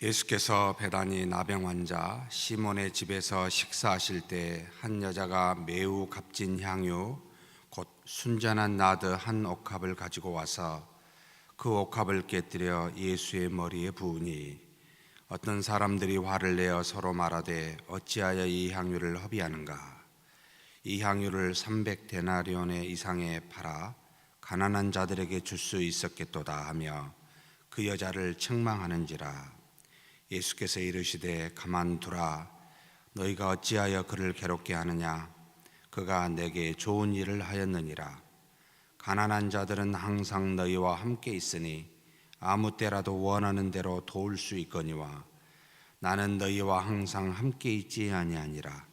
예수께서 베다니 나병 환자 시몬의 집에서 식사하실 때 한 여자가 매우 값진 향유 곧 순전한 나드 한 옥합을 가지고 와서 그 옥합을 깨뜨려 예수의 머리에 부으니 어떤 사람들이 화를 내어 서로 말하되 어찌하여 이 향유를 허비하는가. 이 향유를 300데나리온의 이상에 팔아 가난한 자들에게 줄 수 있었겠도다 하며 그 여자를 책망하는지라. 예수께서 이르시되 가만두라. 너희가 어찌하여 그를 괴롭게 하느냐. 그가 내게 좋은 일을 하였느니라. 가난한 자들은 항상 너희와 함께 있으니 아무 때라도 원하는 대로 도울 수 있거니와 나는 너희와 항상 함께 있지 아니하니라.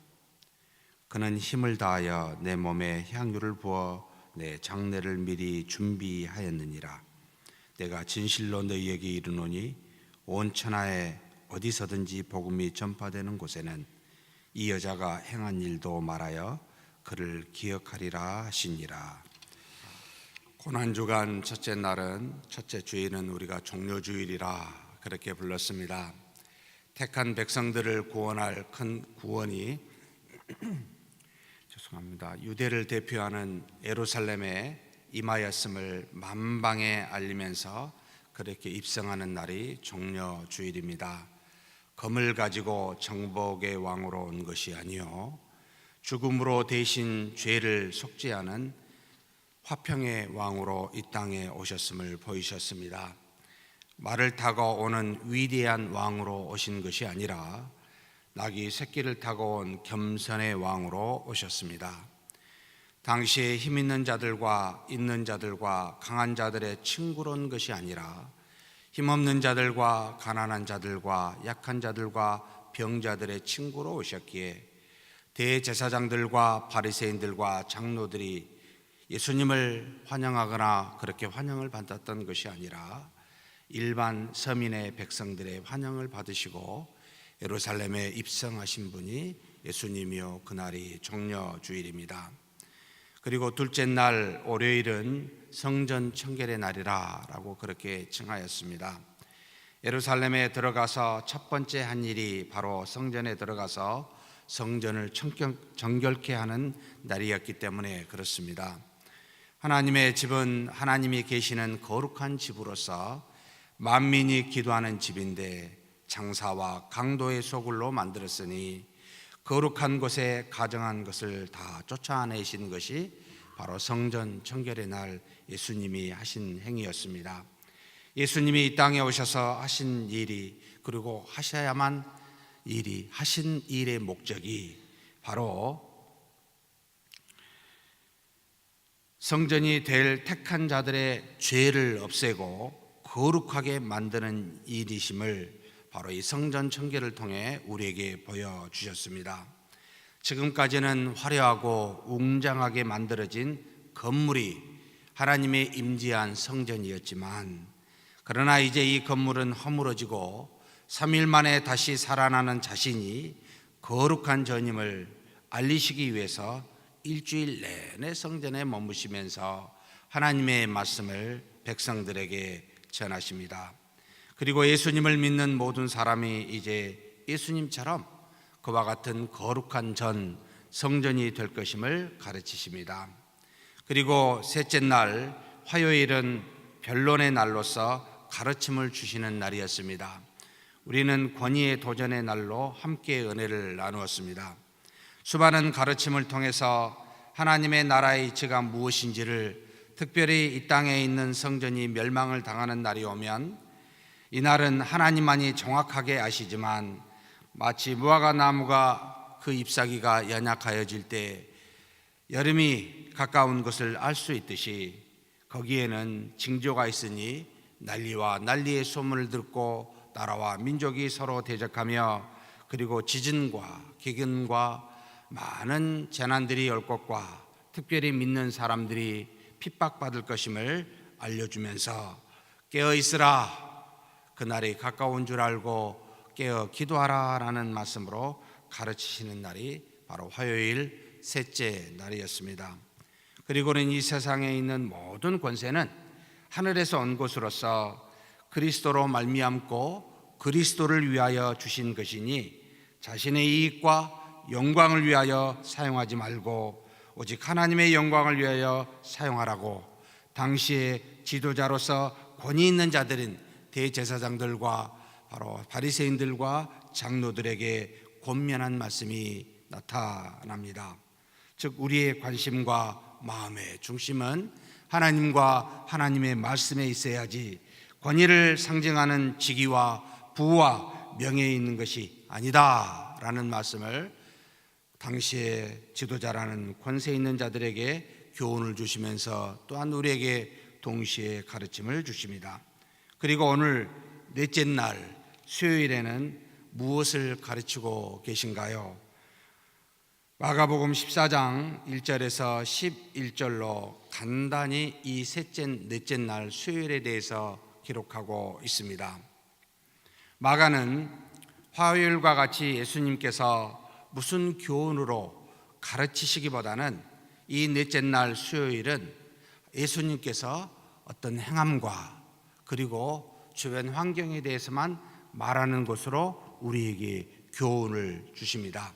그는 힘을 다하여 내 몸에 향유를 부어 내 장례를 미리 준비하였느니라. 내가 진실로 너희에게 이르노니 온 천하에 어디서든지 복음이 전파되는 곳에는 이 여자가 행한 일도 말하여 그를 기억하리라 하시니라. 고난주간 첫째 날은, 첫째 주일은 우리가 종료주일이라 그렇게 불렀습니다. 택한 백성들을 구원할 큰 구원이 유대를 대표하는 예루살렘에 임하였음을 만방에 알리면서 그렇게 입성하는 날이 종려주일입니다. 검을 가지고 정복의 왕으로 온 것이 아니요 죽음으로 대신 죄를 속죄하는 화평의 왕으로 이 땅에 오셨음을 보이셨습니다. 말을 타고 오는 위대한 왕으로 오신 것이 아니라 낙이 새끼를 타고 온 겸손의 왕으로 오셨습니다. 당시에 힘 있는 자들과 있는 자들과 강한 자들의 친구로운 것이 아니라 힘없는 자들과 가난한 자들과 약한 자들과 병자들의 친구로 오셨기에 대제사장들과 바리새인들과 장로들이 예수님을 환영하거나 그렇게 환영을 받았던 것이 아니라 일반 서민의 백성들의 환영을 받으시고 예루살렘에 입성하신 분이 예수님이요 그날이 종려주일입니다. 그리고 둘째 날 월요일은 성전 청결의 날이라 라고 그렇게 칭하였습니다. 예루살렘에 들어가서 첫 번째 한 일이 바로 성전에 들어가서 성전을 정결케 하는 날이었기 때문에 그렇습니다. 하나님의 집은 하나님이 계시는 거룩한 집으로서 만민이 기도하는 집인데 장사와 강도의 소굴로 만들었으니 거룩한 곳에 가정한 것을 다 쫓아내신 것이 바로 성전 청결의 날 예수님이 하신 행위였습니다. 예수님이 이 땅에 오셔서 하신 일이, 그리고 하셔야만 일이, 하신 일의 목적이 바로 성전이 될 택한 자들의 죄를 없애고 거룩하게 만드는 일이심을 바로 이 성전 청결을 통해 우리에게 보여주셨습니다. 지금까지는 화려하고 웅장하게 만들어진 건물이 하나님의 임재한 성전이었지만, 그러나 이제 이 건물은 허물어지고 3일 만에 다시 살아나는 자신이 거룩한 전임을 알리시기 위해서 일주일 내내 성전에 머무시면서 하나님의 말씀을 백성들에게 전하십니다. 그리고 예수님을 믿는 모든 사람이 이제 예수님처럼 그와 같은 거룩한 전 성전이 될 것임을 가르치십니다. 그리고 셋째 날 화요일은 변론의 날로서 가르침을 주시는 날이었습니다. 우리는 권위의 도전의 날로 함께 은혜를 나누었습니다. 수많은 가르침을 통해서 하나님의 나라의 이치가 무엇인지를, 특별히 이 땅에 있는 성전이 멸망을 당하는 날이 오면 이날은 하나님만이 정확하게 아시지만 마치 무화과 나무가 그 잎사귀가 연약하여질 때 여름이 가까운 것을 알 수 있듯이 거기에는 징조가 있으니 난리와 난리의 소문을 듣고 나라와 민족이 서로 대적하며 그리고 지진과 기근과 많은 재난들이 올 것과 특별히 믿는 사람들이 핍박받을 것임을 알려주면서 깨어있으라, 그날이 가까운 줄 알고 깨어 기도하라 라는 말씀으로 가르치시는 날이 바로 화요일 셋째 날이었습니다. 그리고는 이 세상에 있는 모든 권세는 하늘에서 온 것으로서 그리스도로 말미암고 그리스도를 위하여 주신 것이니 자신의 이익과 영광을 위하여 사용하지 말고 오직 하나님의 영광을 위하여 사용하라고 당시의 지도자로서 권위 있는 자들인 대제사장들과 바로 바리새인들과 장로들에게 권면한 말씀이 나타납니다. 즉 우리의 관심과 마음의 중심은 하나님과 하나님의 말씀에 있어야지 권위를 상징하는 직위와 부와 명예에 있는 것이 아니다 라는 말씀을 당시의 지도자라는 권세 있는 자들에게 교훈을 주시면서 또한 우리에게 동시에 가르침을 주십니다. 그리고 오늘 넷째 날 수요일에는 무엇을 가르치고 계신가요? 마가복음 14장 1절에서 11절로 간단히 이 넷째 날 수요일에 대해서 기록하고 있습니다. 마가는 화요일과 같이 예수님께서 무슨 교훈으로 가르치시기보다는 이 넷째 날 수요일은 예수님께서 어떤 행함과 그리고 주변 환경에 대해서만 말하는 것으로 우리에게 교훈을 주십니다.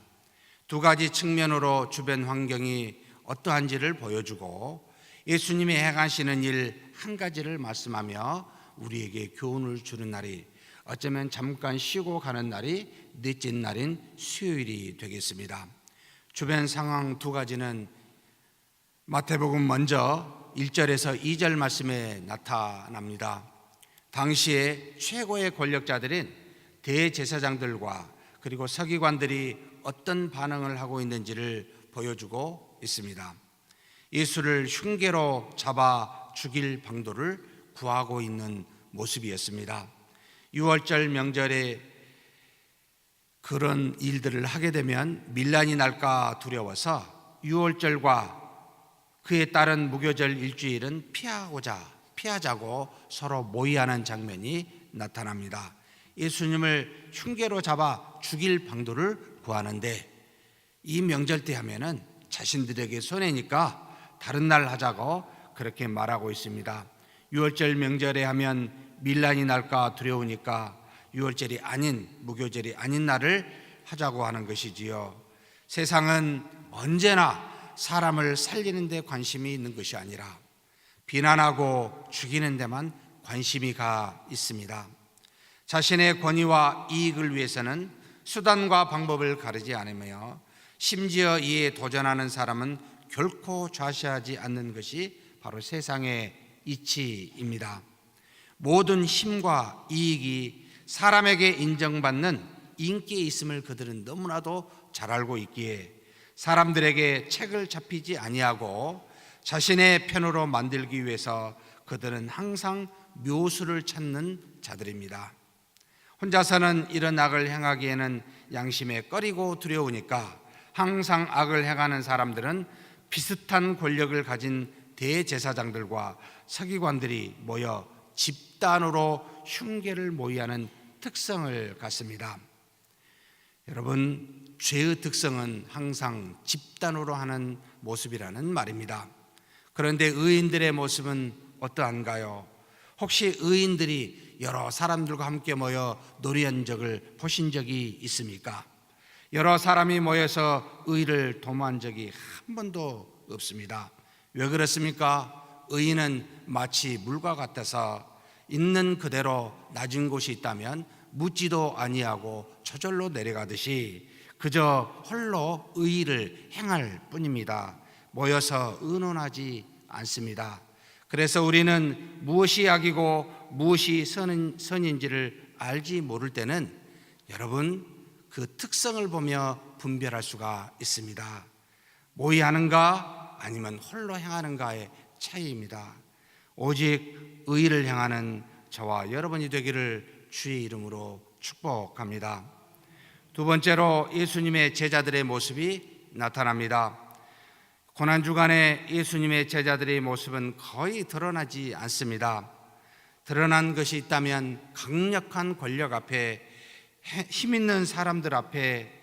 두 가지 측면으로 주변 환경이 어떠한지를 보여주고 예수님이 행하시는 일 한 가지를 말씀하며 우리에게 교훈을 주는 날이 어쩌면 잠깐 쉬고 가는 날이 넷째 날인 수요일이 되겠습니다. 주변 상황 두 가지는 마태복음 먼저 1절에서 2절 말씀에 나타납니다. 당시에 최고의 권력자들인 대제사장들과 그리고 서기관들이 어떤 반응을 하고 있는지를 보여주고 있습니다. 예수를 흉계로 잡아 죽일 방도를 구하고 있는 모습이었습니다. 유월절 명절에 그런 일들을 하게 되면 밀란이 날까 두려워서 유월절과 그에 따른 무교절 일주일은 피하자고 서로 모의하는 장면이 나타납니다. 예수님을 흉계로 잡아 죽일 방도를 구하는데 이 명절 때 하면은 자신들에게 손해니까 다른 날 하자고 그렇게 말하고 있습니다. 유월절 명절에 하면 밀란이 날까 두려우니까 유월절이 아닌 무교절이 아닌 날을 하자고 하는 것이지요. 세상은 언제나 사람을 살리는 데 관심이 있는 것이 아니라 비난하고 죽이는 데만 관심이 가 있습니다. 자신의 권위와 이익을 위해서는 수단과 방법을 가리지 않으며 심지어 이에 도전하는 사람은 결코 좌시하지 않는 것이 바로 세상의 이치입니다. 모든 힘과 이익이 사람에게 인정받는 인기에 있음을 그들은 너무나도 잘 알고 있기에 사람들에게 책을 잡히지 아니하고 자신의 편으로 만들기 위해서 그들은 항상 묘수를 찾는 자들입니다. 혼자서는 이런 악을 행하기에는 양심에 꺼리고 두려우니까 항상 악을 행하는 사람들은 비슷한 권력을 가진 대제사장들과 서기관들이 모여 집단으로 흉계를 모의하는 특성을 갖습니다. 여러분, 죄의 특성은 항상 집단으로 하는 모습이라는 말입니다. 그런데 의인들의 모습은 어떠한가요? 혹시 의인들이 여러 사람들과 함께 모여 놀이한 적을 보신 적이 있습니까? 여러 사람이 모여서 의를 도모한 적이 한 번도 없습니다. 왜 그렇습니까? 의인은 마치 물과 같아서 있는 그대로 낮은 곳이 있다면 묻지도 아니하고 저절로 내려가듯이 그저 홀로 의를 행할 뿐입니다. 모여서 의논하지 않습니다. 그래서 우리는 무엇이 악이고 무엇이 선인지를 알지 모를 때는 여러분 그 특성을 보며 분별할 수가 있습니다. 모의하는가 아니면 홀로 행하는가의 차이입니다. 오직 의를 행하는 저와 여러분이 되기를 주의 이름으로 축복합니다. 두 번째로 예수님의 제자들의 모습이 나타납니다. 고난주간에 예수님의 제자들의 모습은 거의 드러나지 않습니다. 드러난 것이 있다면 강력한 권력 앞에 힘 있는 사람들 앞에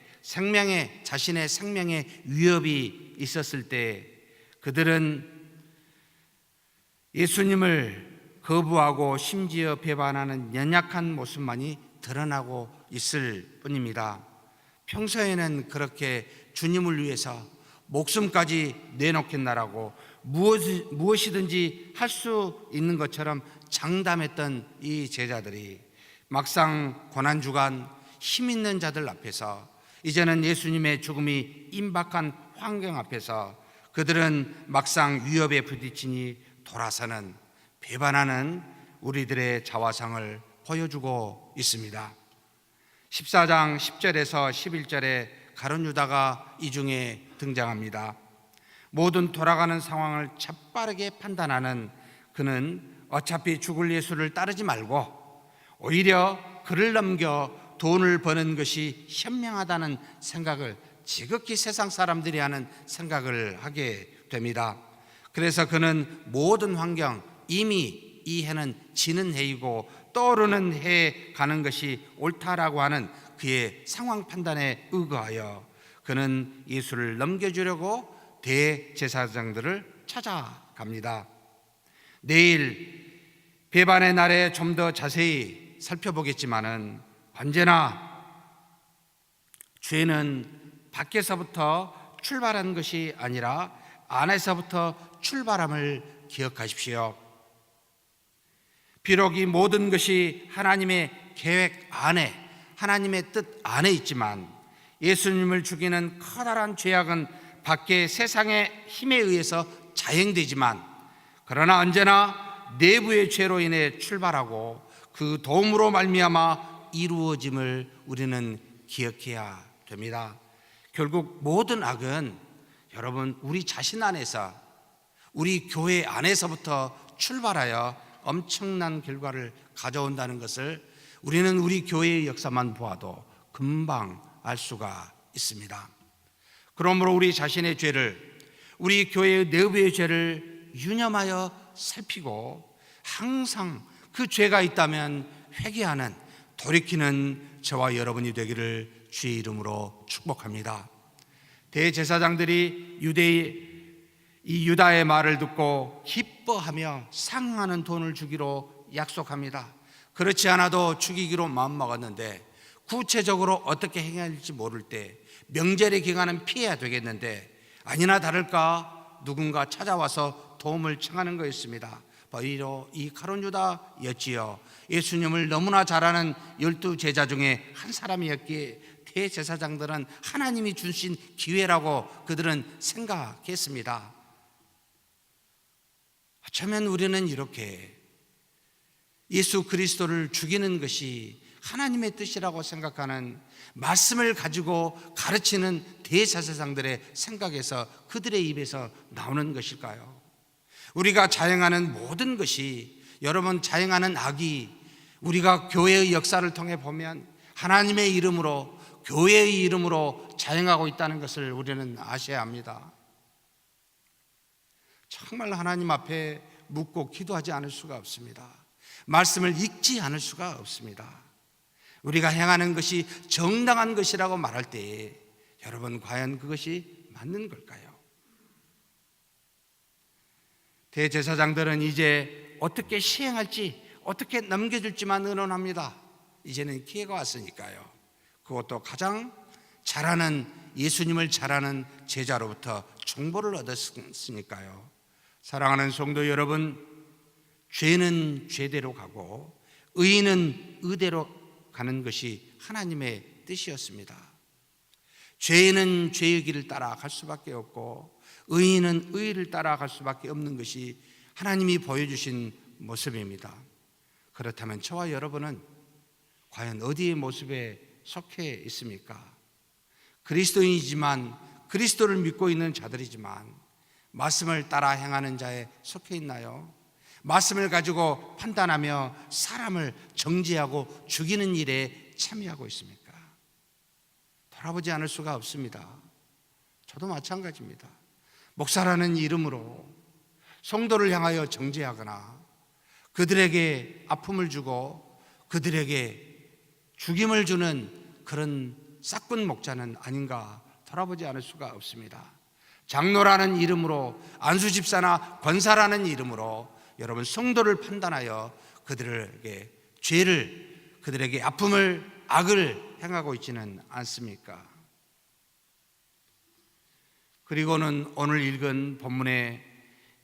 자신의 생명의 위협이 있었을 때 그들은 예수님을 거부하고 심지어 배반하는 연약한 모습만이 드러나고 있을 뿐입니다. 평소에는 그렇게 주님을 위해서 목숨까지 내놓겠나라고 무엇이든지 할 수 있는 것처럼 장담했던 이 제자들이 막상 고난주간 힘 있는 자들 앞에서, 이제는 예수님의 죽음이 임박한 환경 앞에서 그들은 막상 위협에 부딪히니 돌아서는, 배반하는 우리들의 자화상을 보여주고 있습니다. 14장 10절에서 11절에 가룟 유다가 이 중에 등장합니다. 모든 돌아가는 상황을 재빠르게 판단하는 그는 어차피 죽을 예수를 따르지 말고 오히려 그를 넘겨 돈을 버는 것이 현명하다는 생각을, 지극히 세상 사람들이 하는 생각을 하게 됩니다. 그래서 그는 모든 환경, 이미 이 해는 지는 해이고 떠오르는 해에 가는 것이 옳다라고 하는 그의 상황 판단에 의거하여 그는 예수를 넘겨주려고 대제사장들을 찾아갑니다. 내일 배반의 날에 좀 더 자세히 살펴보겠지만은, 언제나 죄는 밖에서부터 출발한 것이 아니라 안에서부터 출발함을 기억하십시오. 비록 이 모든 것이 하나님의 계획 안에, 하나님의 뜻 안에 있지만, 예수님을 죽이는 커다란 죄악은 밖의 세상의 힘에 의해서 자행되지만, 그러나 언제나 내부의 죄로 인해 출발하고 그 도움으로 말미암아 이루어짐을 우리는 기억해야 됩니다. 결국 모든 악은 여러분, 우리 자신 안에서, 우리 교회 안에서부터 출발하여 엄청난 결과를 가져온다는 것을 우리는 우리 교회의 역사만 보아도 금방 알 수가 있습니다. 그러므로 우리 자신의 죄를, 우리 교회의 내부의 죄를 유념하여 살피고 항상 그 죄가 있다면 회개하는, 돌이키는 저와 여러분이 되기를 주의 이름으로 축복합니다. 대제사장들이 이 유다의 말을 듣고 기뻐하며 상응하는 돈을 주기로 약속합니다. 그렇지 않아도 죽이기로 마음먹었는데, 구체적으로 어떻게 행할지 모를 때, 명절의 기간은 피해야 되겠는데, 아니나 다를까 누군가 찾아와서 도움을 청하는 거였습니다. 바로 이 가룟 유다였지요. 예수님을 너무나 잘 아는 12 제자 중에 한 사람이었기에 대제사장들은 하나님이 주신 기회라고 그들은 생각했습니다. 어쩌면 우리는 이렇게 예수 그리스도를 죽이는 것이 하나님의 뜻이라고 생각하는, 말씀을 가지고 가르치는 대제사장들의 생각에서, 그들의 입에서 나오는 것일까요? 우리가 자행하는 모든 것이, 여러분, 자행하는 악이 우리가 교회의 역사를 통해 보면 하나님의 이름으로, 교회의 이름으로 자행하고 있다는 것을 우리는 아셔야 합니다. 정말 하나님 앞에 묻고 기도하지 않을 수가 없습니다. 말씀을 읽지 않을 수가 없습니다. 우리가 행하는 것이 정당한 것이라고 말할 때에 여러분, 과연 그것이 맞는 걸까요? 대제사장들은 이제 어떻게 시행할지, 어떻게 넘겨줄지만 의논합니다. 이제는 기회가 왔으니까요. 그것도 가장 잘하는, 예수님을 잘하는 제자로부터 정보를 얻었으니까요. 사랑하는 성도 여러분, 죄는 죄대로 가고 의는 의대로 가는 것이 하나님의 뜻이었습니다. 죄는 죄의 길을 따라갈 수밖에 없고 의인은 의를 따라갈 수밖에 없는 것이 하나님이 보여주신 모습입니다. 그렇다면 저와 여러분은 과연 어디의 모습에 속해 있습니까? 그리스도인이지만, 그리스도를 믿고 있는 자들이지만 말씀을 따라 행하는 자에 속해 있나요? 말씀을 가지고 판단하며 사람을 정죄하고 죽이는 일에 참여하고 있습니까? 돌아보지 않을 수가 없습니다. 저도 마찬가지입니다. 목사라는 이름으로 성도를 향하여 정죄하거나 그들에게 아픔을 주고 그들에게 죽임을 주는 그런 싹군 목자는 아닌가 돌아보지 않을 수가 없습니다. 장로라는 이름으로, 안수집사나 권사라는 이름으로 여러분 성도를 판단하여 그들에게 죄를 그들에게 아픔을, 악을 행하고 있지는 않습니까? 그리고는 오늘 읽은 본문에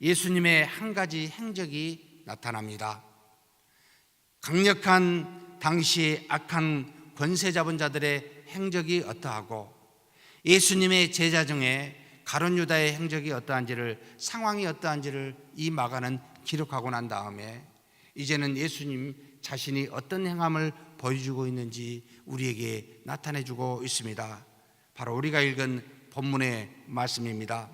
예수님의 한 가지 행적이 나타납니다. 강력한 당시의 악한 권세 잡은 자들의 행적이 어떠하고 예수님의 제자 중에 가룟 유다의 행적이 어떠한지를, 상황이 어떠한지를 이 마가는 기록하고 난 다음에 이제는 예수님 자신이 어떤 행함을 보여주고 있는지 우리에게 나타내주고 있습니다. 바로 우리가 읽은 본문의 말씀입니다.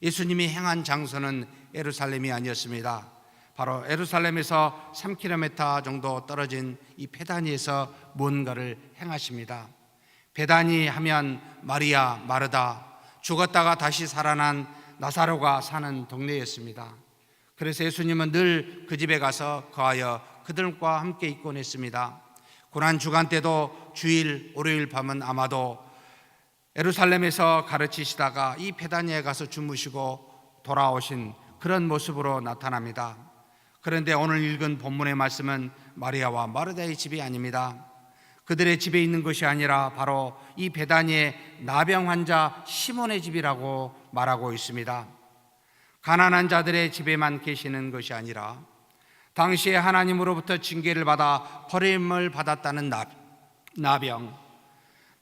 예수님이 행한 장소는 예루살렘이 아니었습니다. 바로 예루살렘에서 3km 정도 떨어진 이 베다니에서 뭔가를 행하십니다. 베다니 하면 마리아, 마르다, 죽었다가 다시 살아난 나사로가 사는 동네였습니다. 그래서 예수님은 늘 그 집에 가서 거하여 그들과 함께 있곤 했습니다. 고난 주간 때도 주일, 월요일 밤은 아마도 예루살렘에서 가르치시다가 이 베다니에 가서 주무시고 돌아오신 그런 모습으로 나타납니다. 그런데 오늘 읽은 본문의 말씀은 마리아와 마르다의 집이 아닙니다. 그들의 집에 있는 것이 아니라 바로 이 베다니의 나병 환자 시몬의 집이라고 말하고 있습니다. 가난한 자들의 집에만 계시는 것이 아니라 당시에 하나님으로부터 징계를 받아 버림을 받았다는 나병,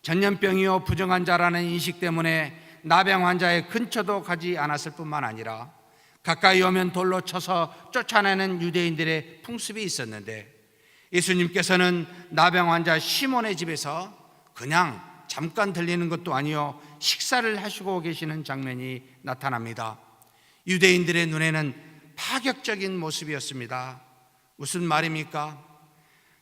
전염병이요 부정한 자라는 인식 때문에 나병 환자의 근처도 가지 않았을 뿐만 아니라 가까이 오면 돌로 쳐서 쫓아내는 유대인들의 풍습이 있었는데 예수님께서는 나병 환자 시몬의 집에서 그냥 잠깐 들리는 것도 아니요 식사를 하시고 계시는 장면이 나타납니다. 유대인들의 눈에는 파격적인 모습이었습니다. 무슨 말입니까?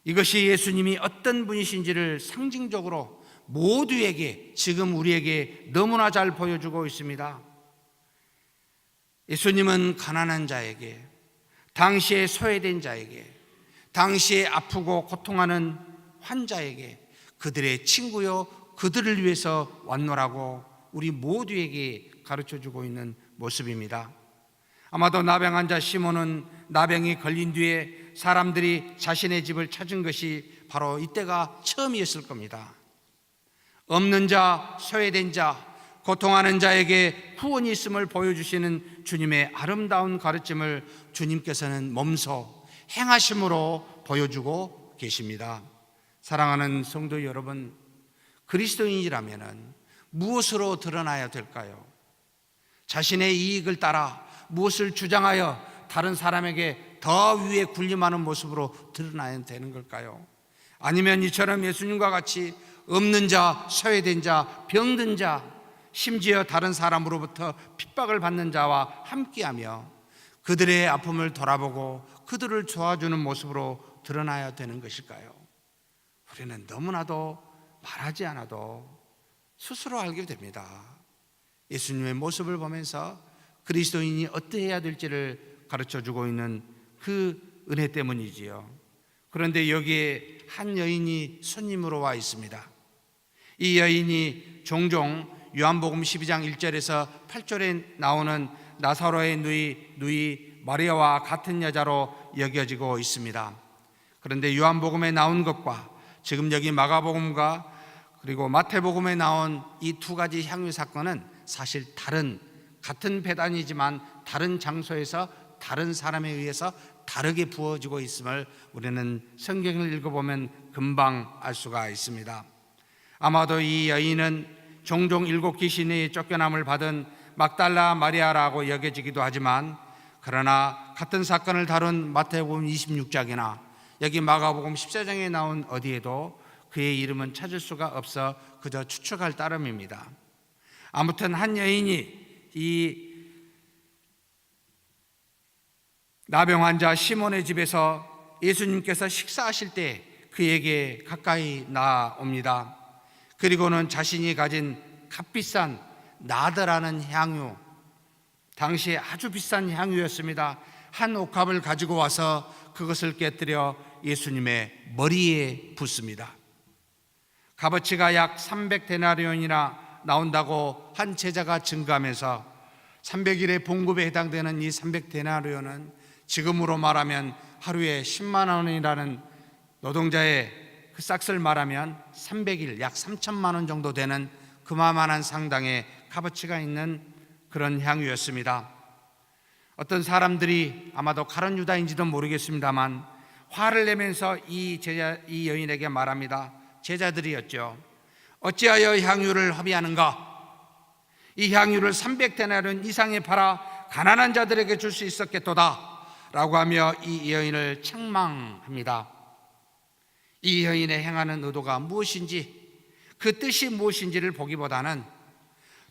이것이 예수님이 어떤 분이신지를 상징적으로 모두에게, 지금 우리에게 너무나 잘 보여주고 있습니다. 예수님은 가난한 자에게, 당시에 소외된 자에게, 당시에 아프고 고통하는 환자에게 그들의 친구요, 그들을 위해서 왔노라고 우리 모두에게 가르쳐주고 있는 모습입니다. 아마도 나병 환자 시몬은 나병이 걸린 뒤에 사람들이 자신의 집을 찾은 것이 바로 이때가 처음이었을 겁니다. 없는 자, 소외된 자, 고통하는 자에게 구원이 있음을 보여주시는 주님의 아름다운 가르침을 주님께서는 몸소 행하심으로 보여주고 계십니다. 사랑하는 성도 여러분, 그리스도인이라면 무엇으로 드러나야 될까요? 자신의 이익을 따라 무엇을 주장하여 다른 사람에게 더 위에 군림하는 모습으로 드러나야 되는 걸까요? 아니면 이처럼 예수님과 같이 없는 자, 소외된 자, 병든 자, 심지어 다른 사람으로부터 핍박을 받는 자와 함께하며 그들의 아픔을 돌아보고 그들을 도와주는 모습으로 드러나야 되는 것일까요? 우리는 너무나도 말하지 않아도 스스로 알게 됩니다. 예수님의 모습을 보면서 그리스도인이 어떠해야 될지를 가르쳐주고 있는 그 은혜 때문이지요. 그런데 여기에 한 여인이 손님으로 와 있습니다. 이 여인이 종종 요한복음 12장 1절에서 8절에 나오는 나사로의 누이 마리아와 같은 여자로 여겨지고 있습니다. 그런데 요한복음에 나온 것과 지금 여기 마가복음과 그리고 마태복음에 나온 이 두 가지 향유 사건은 사실 같은 배단이지만 다른 장소에서 다른 사람에 의해서 다르게 부어지고 있음을 우리는 성경을 읽어보면 금방 알 수가 있습니다. 아마도 이 여인은 종종 7 귀신이 쫓겨남을 받은 막달라 마리아라고 여겨지기도 하지만, 그러나 같은 사건을 다룬 마태복음 26장이나 여기 마가복음 14장에 나온 어디에도 그의 이름은 찾을 수가 없어 그저 추측할 따름입니다. 아무튼 한 여인이 이 나병 환자 시몬의 집에서 예수님께서 식사하실 때 그에게 가까이 나옵니다. 그리고는 자신이 가진 값비싼 나드라는 향유, 당시에 아주 비싼 향유였습니다. 한 옥합을 가지고 와서 그것을 깨뜨려 예수님의 머리에 붓습니다. 값어치가 약 300데나리온이나 나온다고 한 제자가 증거하면서 300일의 봉급에 해당되는 이 300데나리온은 지금으로 말하면 하루에 10만 원이라는 노동자의 그 싹을 말하면 300일, 약 3천만 원 정도 되는 그만한 상당의 값어치가 있는 그런 향유였습니다. 어떤 사람들이 아마도 가룟 유다인지도 모르겠습니다만 화를 내면서 이 여인에게 말합니다. 제자들이었죠. 어찌하여 향유를 허비하는가? 이 향유를 300데나리온 이상에 팔아 가난한 자들에게 줄 수 있었겠도다 라고 하며 이 여인을 책망합니다. 이 여인의 행하는 의도가 무엇인지, 그 뜻이 무엇인지를 보기보다는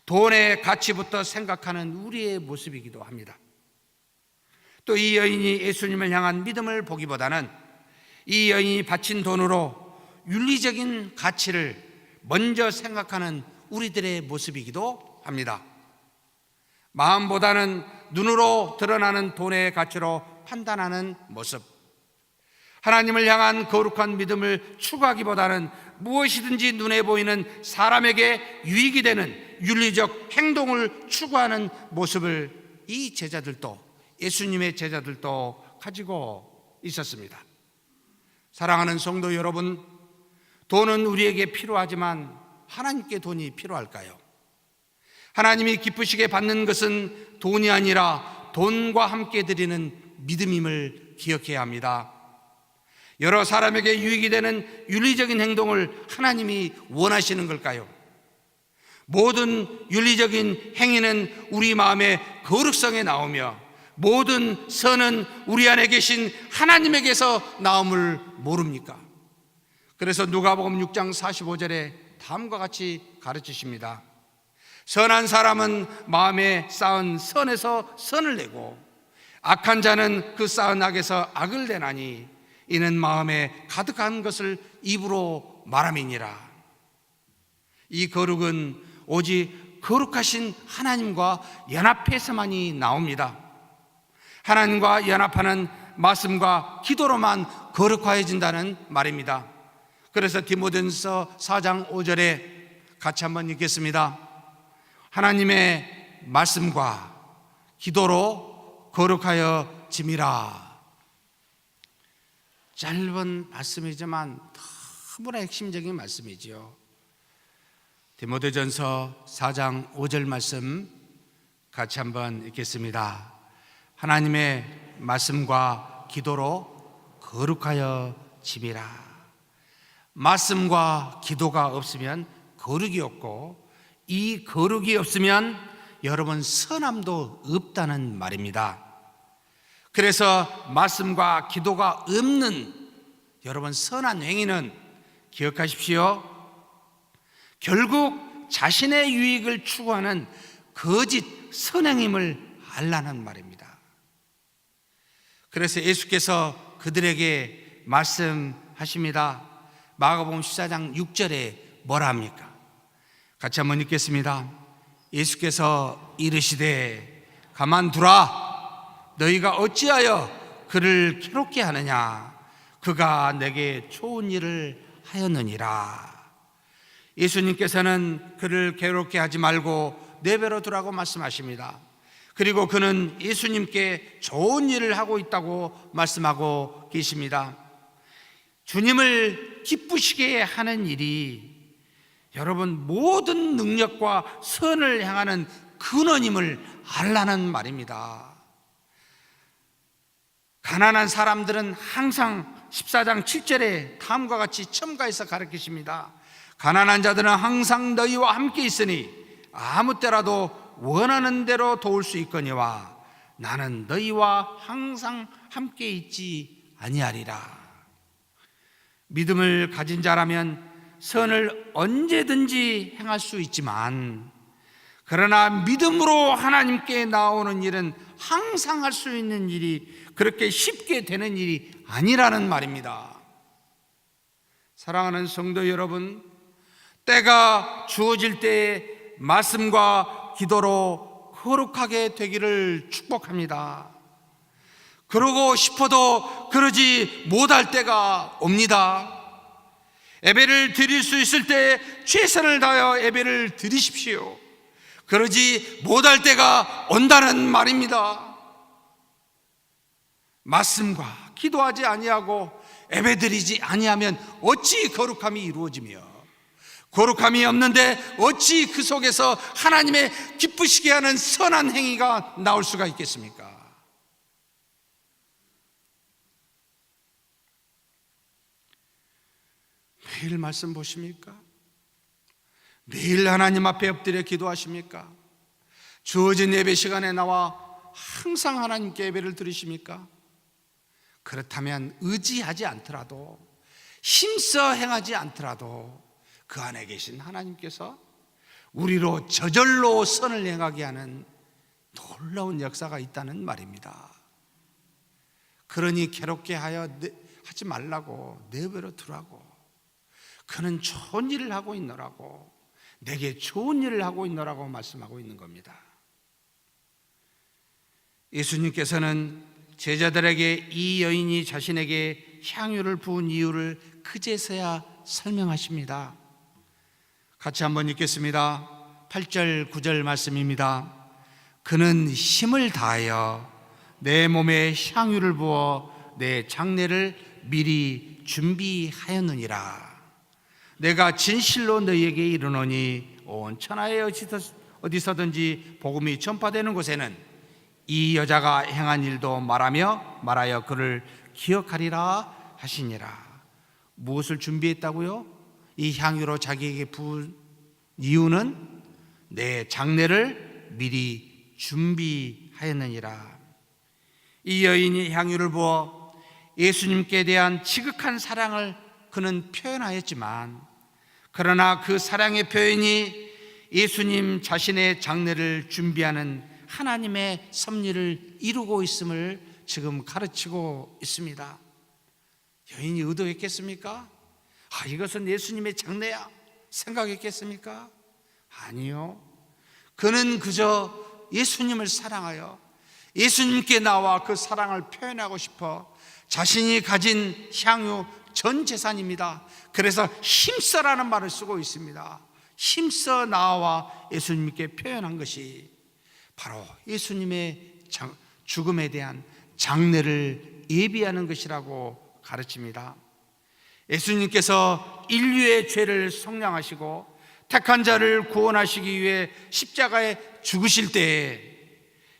돈의 가치부터 생각하는 우리의 모습이기도 합니다. 또 이 여인이 예수님을 향한 믿음을 보기보다는 이 여인이 바친 돈으로 윤리적인 가치를 먼저 생각하는 우리들의 모습이기도 합니다. 마음보다는 눈으로 드러나는 돈의 가치로 판단하는 모습, 하나님을 향한 거룩한 믿음을 추구하기보다는 무엇이든지 눈에 보이는 사람에게 유익이 되는 윤리적 행동을 추구하는 모습을 이 제자들도, 예수님의 제자들도 가지고 있었습니다. 사랑하는 성도 여러분, 돈은 우리에게 필요하지만 하나님께 돈이 필요할까요? 하나님이 기쁘시게 받는 것은 돈이 아니라 돈과 함께 드리는 믿음임을 기억해야 합니다. 여러 사람에게 유익이 되는 윤리적인 행동을 하나님이 원하시는 걸까요? 모든 윤리적인 행위는 우리 마음의 거룩성에 나오며 모든 선은 우리 안에 계신 하나님에게서 나옴을 모릅니까? 그래서 누가복음 6장 45절에 다음과 같이 가르치십니다. 선한 사람은 마음에 쌓은 선에서 선을 내고 악한 자는 그 쌓은 악에서 악을 내나니 이는 마음에 가득한 것을 입으로 말함이니라. 이 거룩은 오직 거룩하신 하나님과 연합해서만이 나옵니다. 하나님과 연합하는 말씀과 기도로만 거룩해진다는 말입니다. 그래서 디모데전서 4장 5절에 같이 한번 읽겠습니다. 하나님의 말씀과 기도로 거룩하여 짐이라. 짧은 말씀이지만 너무나 핵심적인 말씀이지요. 디모데전서 4장 5절 말씀 같이 한번 읽겠습니다. 하나님의 말씀과 기도로 거룩하여 짐이라. 말씀과 기도가 없으면 거룩이 없고, 이 거룩이 없으면 여러분 선함도 없다는 말입니다. 그래서 말씀과 기도가 없는 여러분 선한 행위는 기억하십시오. 결국 자신의 유익을 추구하는 거짓 선행임을 알라는 말입니다. 그래서 예수께서 그들에게 말씀하십니다. 마가복음 14장 6절에 뭐라 합니까? 같이 한번 읽겠습니다. 예수께서 이르시되 가만두라. 너희가 어찌하여 그를 괴롭게 하느냐? 그가 내게 좋은 일을 하였느니라. 예수님께서는 그를 괴롭게 하지 말고 내버려 두라고 말씀하십니다. 그리고 그는 예수님께 좋은 일을 하고 있다고 말씀하고 계십니다. 주님을 기쁘시게 하는 일이 여러분 모든 능력과 선을 향하는 근원임을 알라는 말입니다. 가난한 사람들은 항상 14장 7절에 다음과 같이 첨가해서 가르치십니다. 가난한 자들은 항상 너희와 함께 있으니 아무 때라도 원하는 대로 도울 수 있거니와 나는 너희와 항상 함께 있지 아니하리라. 믿음을 가진 자라면 선을 언제든지 행할 수 있지만, 그러나 믿음으로 하나님께 나오는 일은 항상 할 수 있는 일이 그렇게 쉽게 되는 일이 아니라는 말입니다. 사랑하는 성도 여러분, 때가 주어질 때에 말씀과 기도로 거룩하게 되기를 축복합니다. 그러고 싶어도 그러지 못할 때가 옵니다. 예배를 드릴 수 있을 때 최선을 다하여 예배를 드리십시오. 그러지 못할 때가 온다는 말입니다. 말씀과 기도하지 아니하고 예배드리지 아니하면 어찌 거룩함이 이루어지며, 거룩함이 없는데 어찌 그 속에서 하나님의 기쁘시게 하는 선한 행위가 나올 수가 있겠습니까? 매일 말씀 보십니까? 매일 하나님 앞에 엎드려 기도하십니까? 주어진 예배 시간에 나와 항상 하나님께 예배를 드리십니까? 그렇다면 의지하지 않더라도, 힘써 행하지 않더라도 그 안에 계신 하나님께서 우리로 저절로 선을 행하게 하는 놀라운 역사가 있다는 말입니다. 그러니 괴롭게 하지 말라고, 내버려 두라고, 그는 좋은 일을 하고 있노라고, 내게 좋은 일을 하고 있노라고 말씀하고 있는 겁니다. 예수님께서는 제자들에게 이 여인이 자신에게 향유를 부은 이유를 그제서야 설명하십니다. 같이 한번 읽겠습니다. 8절 9절 말씀입니다. 그는 힘을 다하여 내 몸에 향유를 부어 내 장례를 미리 준비하였느니라. 내가 진실로 너희에게 이르노니 온 천하에 어디서든지 복음이 전파되는 곳에는 이 여자가 행한 일도 말하여 그를 기억하리라 하시니라. 무엇을 준비했다고요? 이 향유로 자기에게 부은 이유는 내 장례를 미리 준비하였느니라. 이 여인이 향유를 부어 예수님께 대한 지극한 사랑을 그는 표현하였지만, 그러나 그 사랑의 표현이 예수님 자신의 장례를 준비하는 하나님의 섭리를 이루고 있음을 지금 가르치고 있습니다. 여인이 의도했겠습니까? 이것은 예수님의 장례야 생각했겠습니까? 아니요. 그는 그저 예수님을 사랑하여 예수님께 나와 그 사랑을 표현하고 싶어 자신이 가진 향유 전 재산입니다. 그래서 힘써라는 말을 쓰고 있습니다. 힘써 나와 예수님께 표현한 것이 바로 예수님의 죽음에 대한 장례를 예비하는 것이라고 가르칩니다. 예수님께서 인류의 죄를 속량하시고 택한 자를 구원하시기 위해 십자가에 죽으실 때에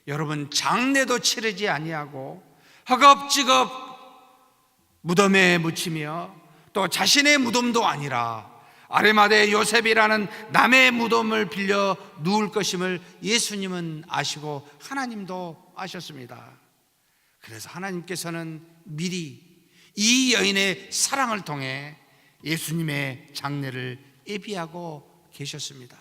여러분, 장례도 치르지 아니하고 허겁지겁 무덤에 묻히며 또 자신의 무덤도 아니라 아리마대 요셉이라는 남의 무덤을 빌려 누울 것임을 예수님은 아시고 하나님도 아셨습니다. 그래서 하나님께서는 미리 이 여인의 사랑을 통해 예수님의 장례를 예비하고 계셨습니다.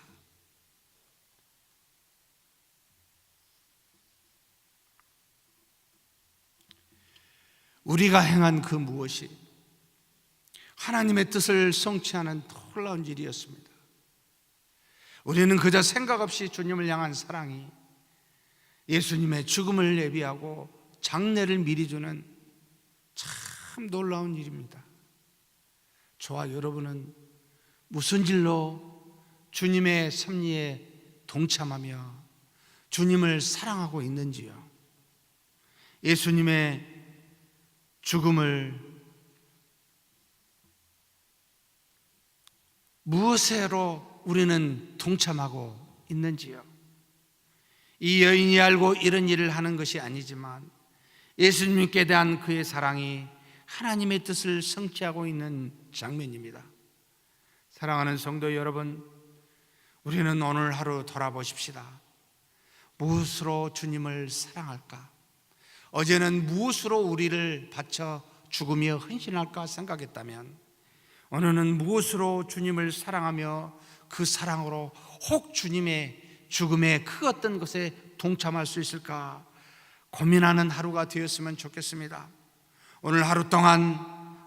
우리가 행한 그 무엇이 하나님의 뜻을 성취하는 놀라운 일이었습니다. 우리는 그저 생각 없이 주님을 향한 사랑이 예수님의 죽음을 예비하고 장례를 미리 주는 참 놀라운 일입니다. 저와 여러분은 무슨 일로 주님의 섭리에 동참하며 주님을 사랑하고 있는지요? 예수님의 죽음을 무엇으로 우리는 동참하고 있는지요? 이 여인이 알고 이런 일을 하는 것이 아니지만 예수님께 대한 그의 사랑이 하나님의 뜻을 성취하고 있는 장면입니다. 사랑하는 성도 여러분, 우리는 오늘 하루 돌아보십시다. 무엇으로 주님을 사랑할까? 어제는 무엇으로 우리를 바쳐 죽으며 헌신할까 생각했다면 오늘은 무엇으로 주님을 사랑하며 그 사랑으로 혹 주님의 죽음의 그 어떤 것에 동참할 수 있을까 고민하는 하루가 되었으면 좋겠습니다. 오늘 하루 동안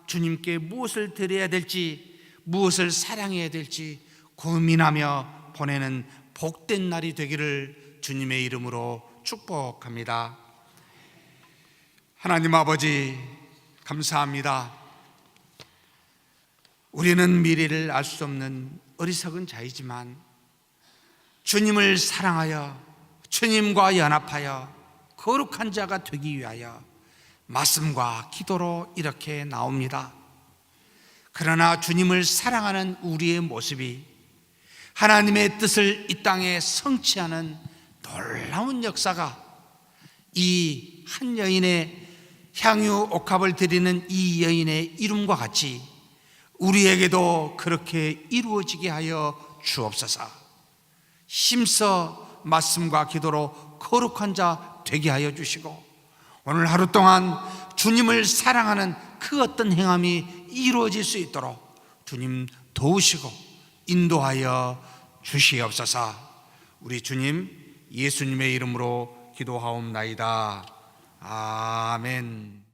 주님께 무엇을 드려야 될지, 무엇을 사랑해야 될지 고민하며 보내는 복된 날이 되기를 주님의 이름으로 축복합니다. 하나님 아버지, 감사합니다. 우리는 미래를 알 수 없는 어리석은 자이지만 주님을 사랑하여 주님과 연합하여 거룩한 자가 되기 위하여 말씀과 기도로 이렇게 나옵니다. 그러나 주님을 사랑하는 우리의 모습이 하나님의 뜻을 이 땅에 성취하는 놀라운 역사가 이 한 여인의 향유 옥합을 드리는 이 여인의 이름과 같이 우리에게도 그렇게 이루어지게 하여 주옵소서. 힘써 말씀과 기도로 거룩한 자 되게 하여 주시고, 오늘 하루 동안 주님을 사랑하는 그 어떤 행함이 이루어질 수 있도록 주님 도우시고 인도하여 주시옵소서. 우리 주님 예수님의 이름으로 기도하옵나이다. 아멘.